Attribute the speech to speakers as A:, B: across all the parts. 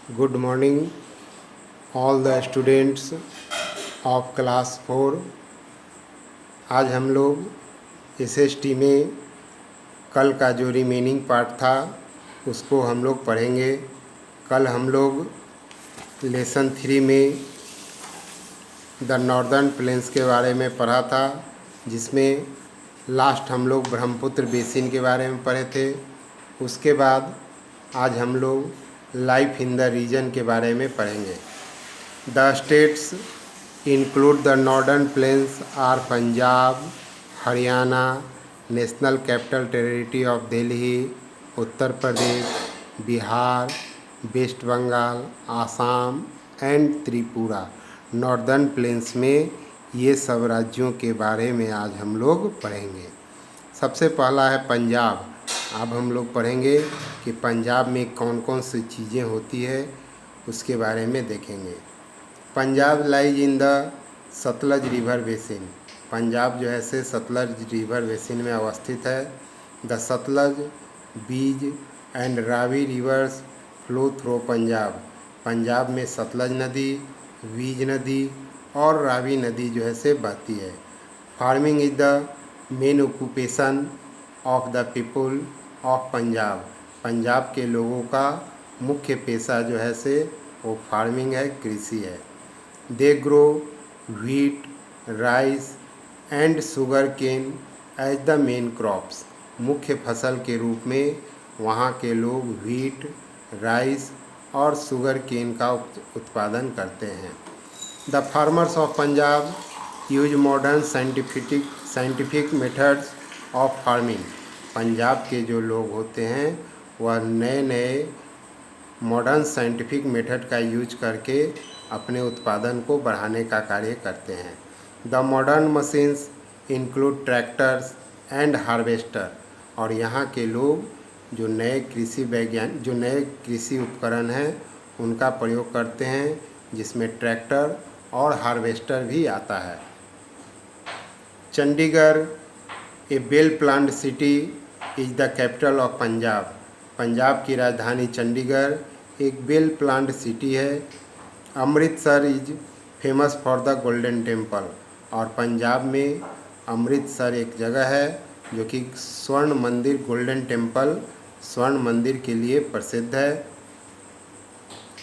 A: Good morning, all the students of class 4। आज हम लोग एसएसटी में कल का जो रिमेनिंग पार्ट था उसको हम लोग पढ़ेंगे। कल हम लोग लेसन 3 में द नॉर्दर्न प्लेन्स के बारे में पढ़ा था, जिसमें लास्ट हम लोग ब्रह्मपुत्र बेसिन के बारे में पढ़े थे। उसके बाद आज हम लोग लाइफ इन द रीजन के बारे में पढ़ेंगे। The states include the northern plains are Punjab, Haryana, national capital territory of Delhi, Uttar Pradesh, Bihar, West Bengal, Assam and Tripura. Northern plains में ये सब राज्यों के बारे में आज हम लोग पढ़ेंगे। सबसे पहला है पंजाब। अब हम लोग पढ़ेंगे कि पंजाब में कौन कौन सी चीज़ें होती है, उसके बारे में देखेंगे। Punjab lies in the Sutlej river basin. Punjab जो है से सतलज रिवर बेसिन में अवस्थित है। द सतलज, बीज and Ravi reverse flow through Punjab. Punjab में सतलज नदी, बीज नदी और रावी नदी जो है से बहती है। Farming is the main occupation of the people of Punjab. Punjab के लोगों का मुख्य पेशा जो है से वो फार्मिंग है, कृषि है। They grow wheat, rice and sugar cane as the main crops. मुख्य फसल के रूप में वहाँ के लोग व्हीट, राइस और शुगर केन का उत्पादन करते हैं। The farmers of Punjab use modern scientific methods of farming. Punjab के जो लोग होते हैं वह नए नए मॉडर्न साइंटिफिक मेथड का यूज करके अपने उत्पादन को बढ़ाने का कार्य करते हैं। The modern machines include tractors and harvester. और यहाँ के लोग जो नए कृषि उपकरण हैं उनका प्रयोग करते हैं, जिसमें ट्रैक्टर और हार्वेस्टर भी आता है। Chandigarh, a well planned city, is the capital of Punjab. Punjab की राजधानी चंडीगढ़ एक वेल प्लान्ड सिटी है। Amritsar is famous for the golden temple. और पंजाब में अमृतसर एक जगह है जो कि स्वर्ण मंदिर, गोल्डन टेम्पल स्वर्ण मंदिर के लिए प्रसिद्ध है।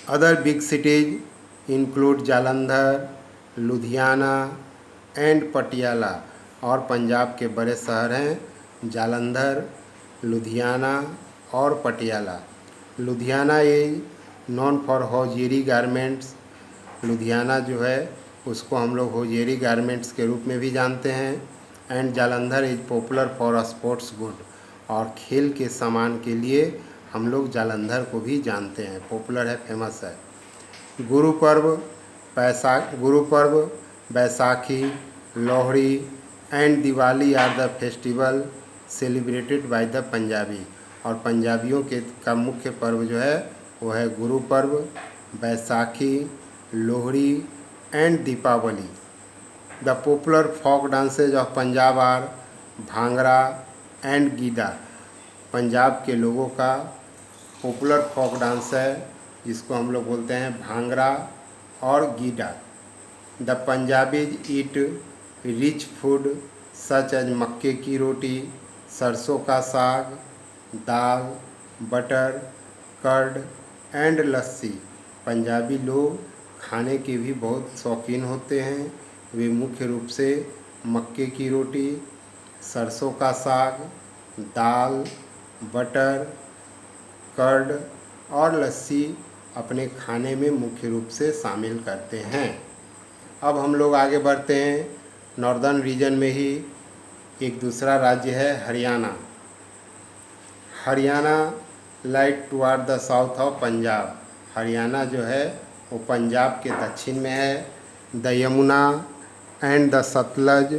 A: Other big cities include Jalandhar, Ludhiana and Patiala. और पंजाब के बड़े शहर हैं जालंधर, लुधियाना और Patiala. Ludhiana is non for hosiery garments. Ludhiana जो है उसको हम लोग होजियरी गारमेंट्स के रूप में भी जानते हैं। And Jalandhar is popular for sports good. और खेल के सामान के लिए हम लोग जालंधर को भी जानते हैं, पॉपुलर है, फेमस है। Guru Parv, Baisakhi, Lohri and Diwali are the festival celebrated by the Punjabi. और पंजाबियों का मुख्य पर्व जो है वो है Guru Parv, Baisakhi, Lohri and Deepavali. The popular folk dances of Punjab are Bhangra and Giddha. Punjab के लोगों का पॉपुलर फोक डांस है जिसको हम लोग बोलते हैं भांगड़ा और giddha. The Punjabis eat rich food such as makke ki roti, sarson ka saag, dal, butter, curd and lassi. Punjabi लोग खाने के भी बहुत शौकीन होते हैं। वे मुख्य रूप से मक्के की रोटी, सरसों का साग, दाल, बटर, कर्ड और लस्सी अपने खाने में मुख्य रूप से शामिल करते हैं। अब हम लोग आगे बढ़ते हैं। नॉर्दर्न रीजन में ही एक दूसरा राज्य है Haryana. Haryana light toward the south of Punjab. Haryana जो है वो पंजाब के दक्षिण में है। The Yamuna and the Sutlej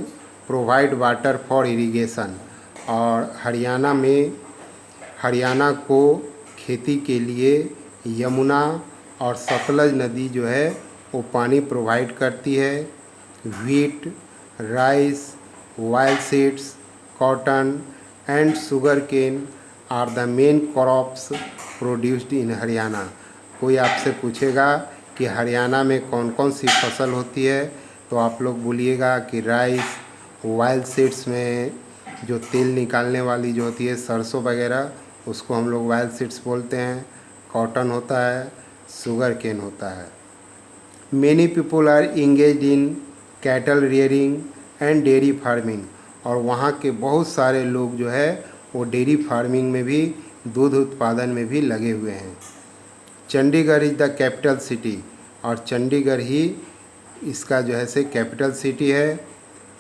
A: provide water for irrigation. और हरियाणा को खेती के लिए यमुना और सतलज नदी जो है वो पानी प्रोवाइड करती है। Wheat, rice, wild seeds, cotton and sugar cane are the main crops produced in Haryana. कोई आपसे पूछेगा कि हरियाणा में कौन कौन सी फसल होती है, तो आप लोग बोलिएगा कि राइस, ऑयल सीड्स में जो तेल निकालने वाली जो होती है सरसों वगैरह, उसको हम लोग ऑयल सीड्स बोलते हैं। कॉटन होता है, शुगर केन होता है। Many people are engaged in cattle rearing and dairy farming, और वहाँ के बहुत सारे लोग जो है वो डेयरी फार्मिंग में भी, दूध उत्पादन में भी लगे हुए हैं। Chandigarh is the capital city, और चंडीगढ़ ही इसका जो है से कैपिटल सिटी है।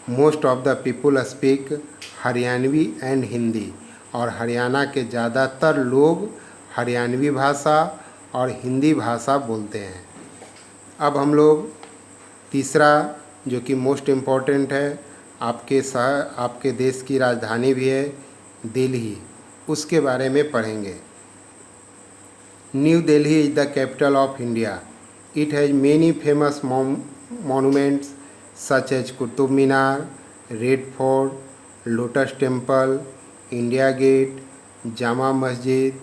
A: Most of the people speak Haryanvi and Hindi, और हरियाणा के ज़्यादातर लोग हरियाणवी भाषा और हिंदी भाषा बोलते हैं। अब हम लोग तीसरा, जो कि मोस्ट इम्पॉर्टेंट है, आपके देश की राजधानी भी है दिल्ली, उसके बारे में पढ़ेंगे। New Delhi is the capital of India. It has many famous monuments such as Qutub Minar, red fort, lotus temple, India gate, Jama Masjid,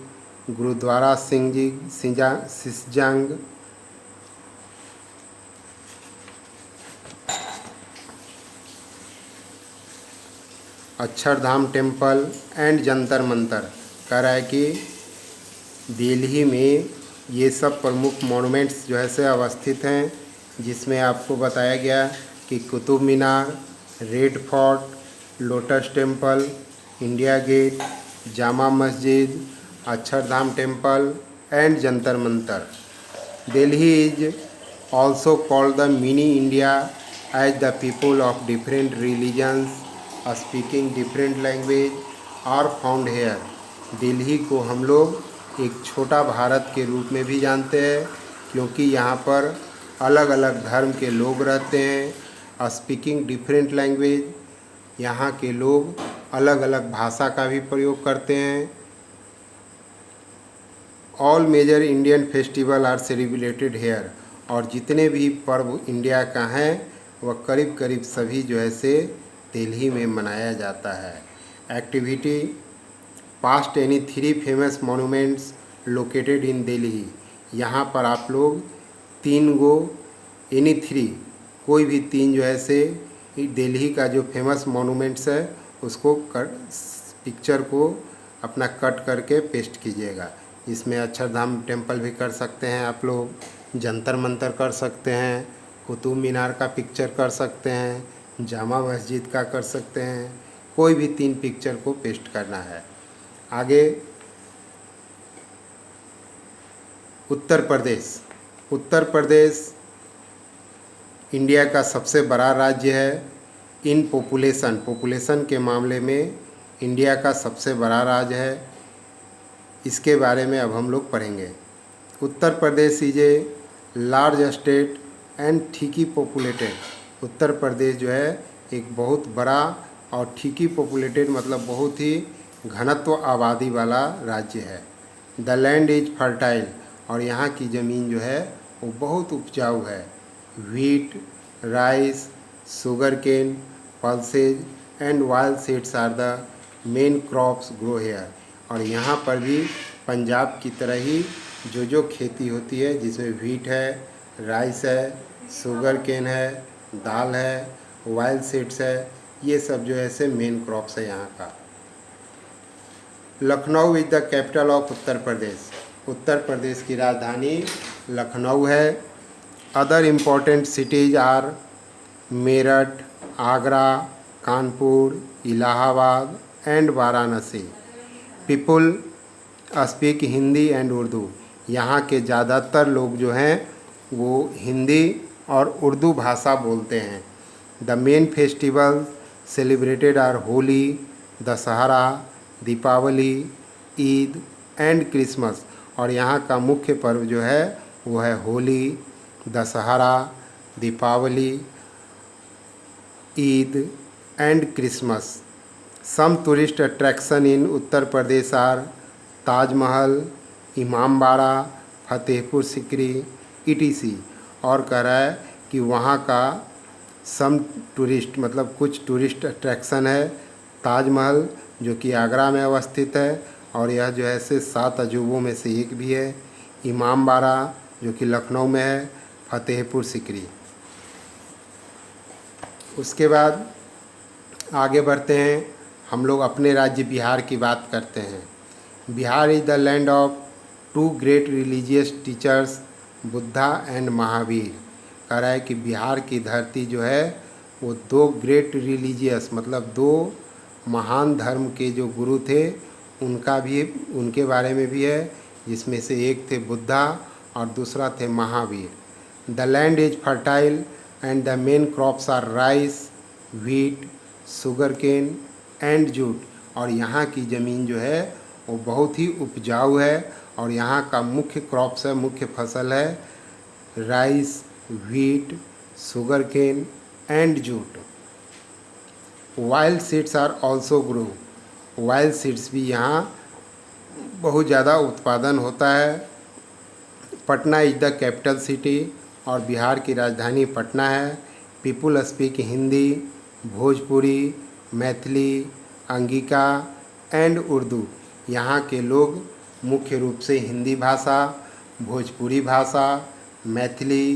A: Gurudwara Sisganj, Akshardham temple and Jantar Mantar. कह रहा है कि दिल्ली में ये सब प्रमुख मॉन्यूमेंट्स जो है से अवस्थित हैं, जिसमें आपको बताया गया कि Qutub Minar, red fort, lotus temple, India gate, Jama Masjid, Akshardham temple and Jantar Mantar. Delhi is also called the mini India as the people of different religions speaking different language are found here. Delhi को हम लोग एक छोटा भारत के रूप में भी जानते हैं, क्योंकि यहाँ पर अलग अलग धर्म के लोग रहते हैं। स्पीकिंग डिफरेंट लैंग्वेज, यहाँ के लोग अलग अलग भाषा का भी प्रयोग करते हैं। All major Indian festival are celebrated here, और जितने भी पर्व इंडिया का हैं वह करीब करीब सभी जो है से दिल्ली में मनाया जाता है। Activity past any 3 famous monuments located in Delhi. यहाँ पर आप लोग 3 गो एनी 3 कोई भी 3 जो है से दिल्ली का जो फेमस मॉन्यूमेंट्स है उसको पिक्चर को अपना कट करके पेस्ट कीजिएगा। इसमें अक्षरधाम टेम्पल भी कर सकते हैं आप लोग, जंतर मंतर कर सकते हैं, कुतुब मीनार का पिक्चर कर सकते हैं, जामा मस्जिद का कर सकते हैं। कोई भी 3 पिक्चर को पेस्ट करना है। आगे उत्तर प्रदेश। उत्तर प्रदेश इंडिया का सबसे बड़ा राज्य है। इन पॉपुलेशन के मामले में इंडिया का सबसे बड़ा राज्य है। इसके बारे में अब हम लोग पढ़ेंगे। Uttar Pradesh is a large state and thickly populated. Uttar Pradesh जो है एक बहुत बड़ा और ठीकी पॉपुलेटेड मतलब बहुत ही घनत्व आबादी वाला राज्य है। द लैंड इज फर्टाइल, और यहाँ की ज़मीन जो है वो बहुत उपजाऊ है। Wheat, rice, sugar cane, pulses and wild seeds are the main crops grow here. और यहाँ पर भी पंजाब की तरह ही जो खेती होती है, जिसमें व्हीट है, राइस है, शुगर केन है, दाल है, वाइल्ड सीड्स है, ये सब जो है से मेन क्रॉप्स है यहाँ का। Lucknow is the capital of Uttar Pradesh. Uttar Pradesh की राजधानी लखनऊ है। Other important cities are Meerut, Agra, Kanpur, Allahabad and Varanasi. People speak Hindi and Urdu. यहाँ के ज़्यादातर लोग जो हैं वो हिंदी और उर्दू भाषा बोलते हैं। The main festival celebrated are wholly, Dussehra, Deepawali, Eid and Christmas. और यहाँ का मुख्य पर्व जो है वो है Holi, Dussehra, Deepawali, Eid and Christmas. Some tourist attraction in Uttar Pradesh are Taj Mahal, Imambara, Fatehpur Sikri, etc. और कह रहा है कि वहाँ का सम टूरिस्ट मतलब कुछ टूरिस्ट अट्रैक्शन है। ताजमहल जो कि आगरा में अवस्थित है, और यह जो है से 7 अजूबों में से एक भी है। इमामबाड़ा जो कि लखनऊ में है, फतेहपुर सीकरी। उसके बाद आगे बढ़ते हैं, हम लोग अपने राज्य बिहार की बात करते हैं। Bihar is the land of two great religious teachers, Buddha and Mahavir. कह रहा है कि बिहार की धरती जो है वो दो ग्रेट रिलीजियस मतलब दो महान धर्म के जो गुरु थे उनका भी, उनके बारे में भी है, जिसमें से एक थे बुद्धा और दूसरा थे Mahavir. The land is fertile and the main crops are rice, wheat, sugar cane and jute. और यहाँ की ज़मीन जो है वो बहुत ही उपजाऊ है और यहाँ का मुख्य क्रॉप्स है, मुख्य फसल है rice, wheat, sugar cane and jute. Wild seeds are also grow. Wild seeds भी यहाँ बहुत ज़्यादा उत्पादन होता है। Patna is the capital city और बिहार की राजधानी पटना है। People speak Hindi, Bhojpuri, Maithili, Angika and Urdu. यहाँ के लोग मुख्य रूप से हिंदी भाषा, भोजपुरी भाषा, मैथिली,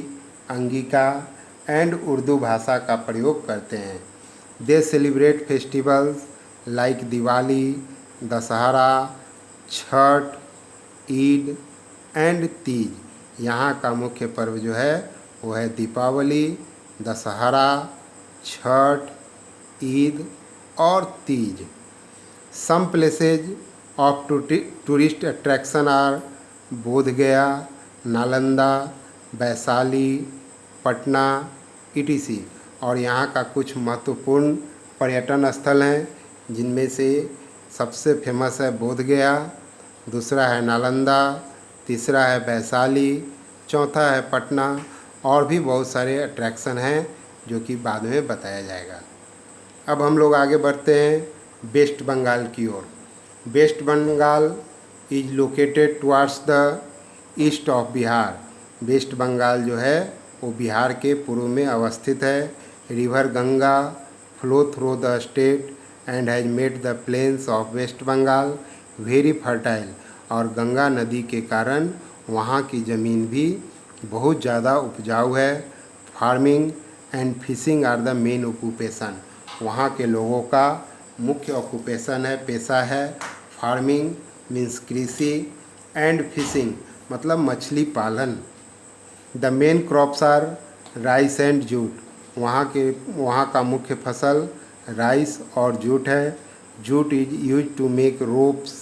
A: अंगिका एंड उर्दू भाषा का प्रयोग करते हैं। दे celebrate festivals like Diwali, Dussehra, Chhath, Eid and Teej. यहाँ का मुख्य पर्व जो है वो है दीपावली, दशहरा, छठ, ईद और Teej. Some places of tourist attraction are Bodh Gaya, Nalanda, Vaishali, Patna etc. और यहाँ का कुछ महत्वपूर्ण पर्यटन स्थल हैं जिनमें से सबसे फेमस है बोध गया, दूसरा है नालंदा, तीसरा है वैशाली, चौथा है पटना। और भी बहुत सारे अट्रैक्शन हैं जो कि बाद में बताया जाएगा। अब हम लोग आगे बढ़ते हैं वेस्ट बंगाल की ओर। West Bengal is located towards the east of Bihar. West Bengal जो है वो बिहार के पूर्व में अवस्थित है। River Ganga flow through the state and has made the plains of West Bengal very fertile. और गंगा नदी के कारण वहाँ की ज़मीन भी बहुत ज़्यादा उपजाऊ है। Farming and fishing are the main occupation. वहाँ के लोगों का मुख्य ऑक्यूपेशन है, पेशा है फार्मिंग मीन्स कृषि एंड फिशिंग मतलब मछली पालन। The main crops are rice and jute. वहाँ का मुख्य फसल राइस और जूट है। Jute is use to make ropes,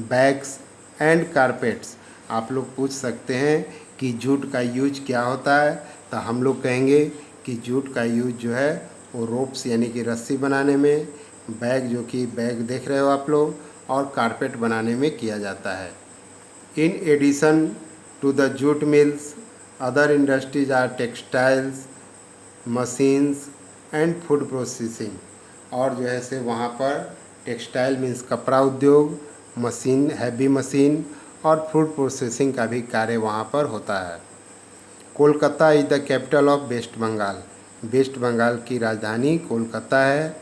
A: bags and carpets. आप लोग पूछ सकते हैं कि जूट का यूज क्या होता है, तो हम लोग कहेंगे कि जूट का यूज जो है वो रोप्स यानी कि रस्सी बनाने में, बैग जो कि बैग देख रहे हो आप लोग, और कारपेट बनाने में किया जाता है। In addition to the jute mills other industries are textiles, machines and food processing. और जो है से वहाँ पर टेक्सटाइल मीन्स कपड़ा उद्योग, मशीन हैवी मशीन और फूड प्रोसेसिंग का भी कार्य वहाँ पर होता है। Kolkata is the capital of West Bengal. West Bengal की राजधानी कोलकाता है।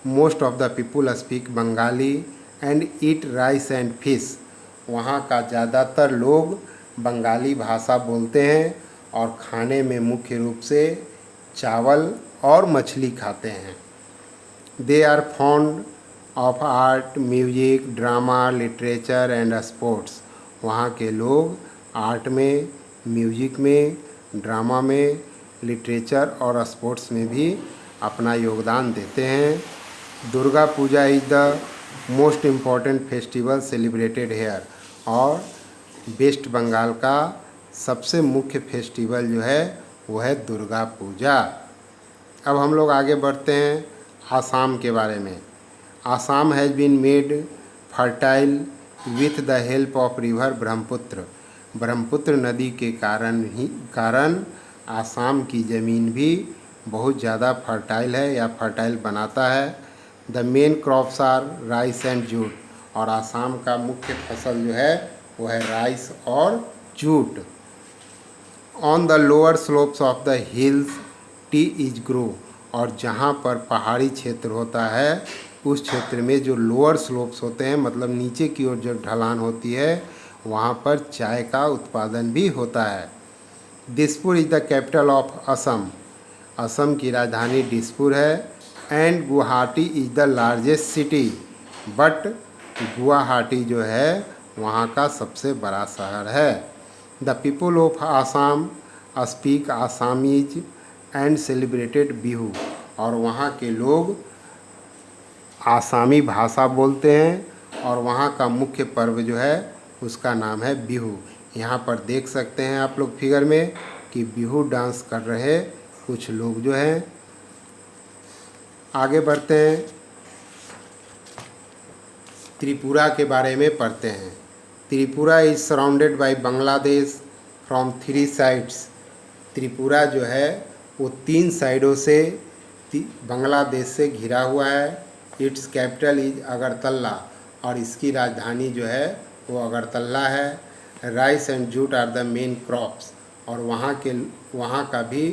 A: Most of the people speak Bengali and eat rice and fish. वहाँ का ज़्यादातर लोग बंगाली भाषा बोलते हैं और खाने में मुख्य रूप से चावल और मछली खाते हैं। They are fond of art, music, drama, literature and sports. वहाँ के लोग आर्ट में, म्यूजिक में, ड्रामा में, लिटरेचर और स्पोर्ट्स में भी अपना योगदान देते हैं। Durga Puja is the most important festival celebrated here. और वेस्ट बंगाल का सबसे मुख्य फेस्टिवल जो है वो है दुर्गा पूजा। अब हम लोग आगे बढ़ते हैं आसाम के बारे में। Assam has been made fertile with the help of river Brahmaputra. Brahmaputra नदी के कारण आसाम की ज़मीन भी बहुत ज़्यादा फर्टाइल है या फर्टाइल बनाता है। The main crops are rice and jute. और आसाम का मुख्य फसल जो है वो है राइस और jute. On the lower slopes of the hills T is grow. और जहाँ पर पहाड़ी क्षेत्र होता है उस क्षेत्र में जो लोअर स्लोप्स होते हैं मतलब नीचे की ओर जो ढलान होती है वहाँ पर चाय का उत्पादन भी होता है। Dispur is the capital of Assam. Assam की राजधानी दिसपुर है। And Guwahati is the largest city. But Guwahati जो है वहाँ का सबसे बड़ा शहर है। The people of Assam speak Assamese and celebrated Bihu. और वहाँ के लोग आसामी भाषा बोलते हैं और वहाँ का मुख्य पर्व जो है उसका नाम है बिहू। यहाँ पर देख सकते हैं आप लोग फिगर में कि बिहू डांस कर रहे कुछ लोग जो हैं। आगे बढ़ते हैं, त्रिपुरा के बारे में पढ़ते हैं। Tripura is surrounded by Bangladesh from 3 sides. Tripura जो है वो 3 साइडों से बांग्लादेश से घिरा हुआ है। इट्स कैपिटल इज अगरतला और इसकी राजधानी जो है वो अगरतला है। Rice and jute are the main crops और वहाँ का भी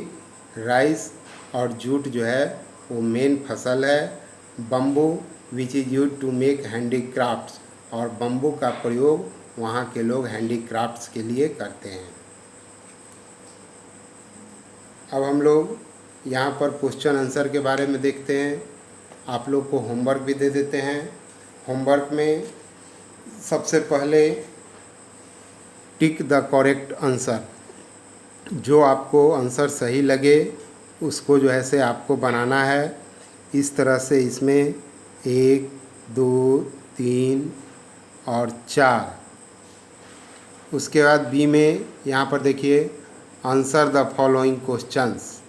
A: राइस और जूट जो है वो मेन फसल है। Bamboo which is use to make handicrafts और बम्बू का प्रयोग वहाँ के लोग हैंडीक्राफ्ट्स के लिए करते हैं। अब हम लोग यहाँ पर क्वेश्चन आंसर के बारे में देखते हैं। आप लोग को होमवर्क भी दे देते हैं। होमवर्क में सबसे पहले टिक द करेक्ट आंसर। जो आपको आंसर सही लगे उसको जो है से आपको बनाना है। इस तरह से इसमें 1, 2, 3 और 4। उसके बाद बी में यहाँ पर देखिए आंसर द फॉलोइंग क्वेश्चंस।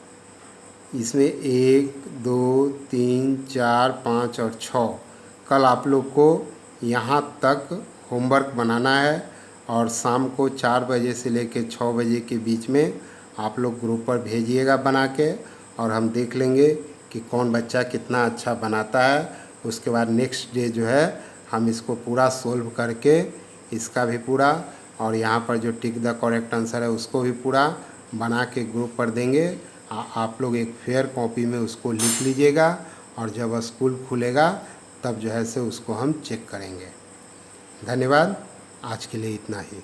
A: इसमें 1, 2, 3, 4, 5 और 6। कल आप लोग को यहाँ तक होमवर्क बनाना है और शाम को 4 बजे से लेकर 6 बजे के बीच में आप लोग ग्रुप पर भेजिएगा बना के, और हम देख लेंगे कि कौन बच्चा कितना अच्छा बनाता है। उसके बाद नेक्स्ट डे जो है हम इसको पूरा सोल्व करके इसका भी पूरा और यहाँ पर जो टिक द करेक्ट आंसर है उसको भी पूरा बना के ग्रुप पर देंगे। आप लोग एक फेयर कॉपी में उसको लिख लीजिएगा और जब स्कूल खुलेगा तब जो है से उसको हम चेक करेंगे। धन्यवाद। आज के लिए इतना ही।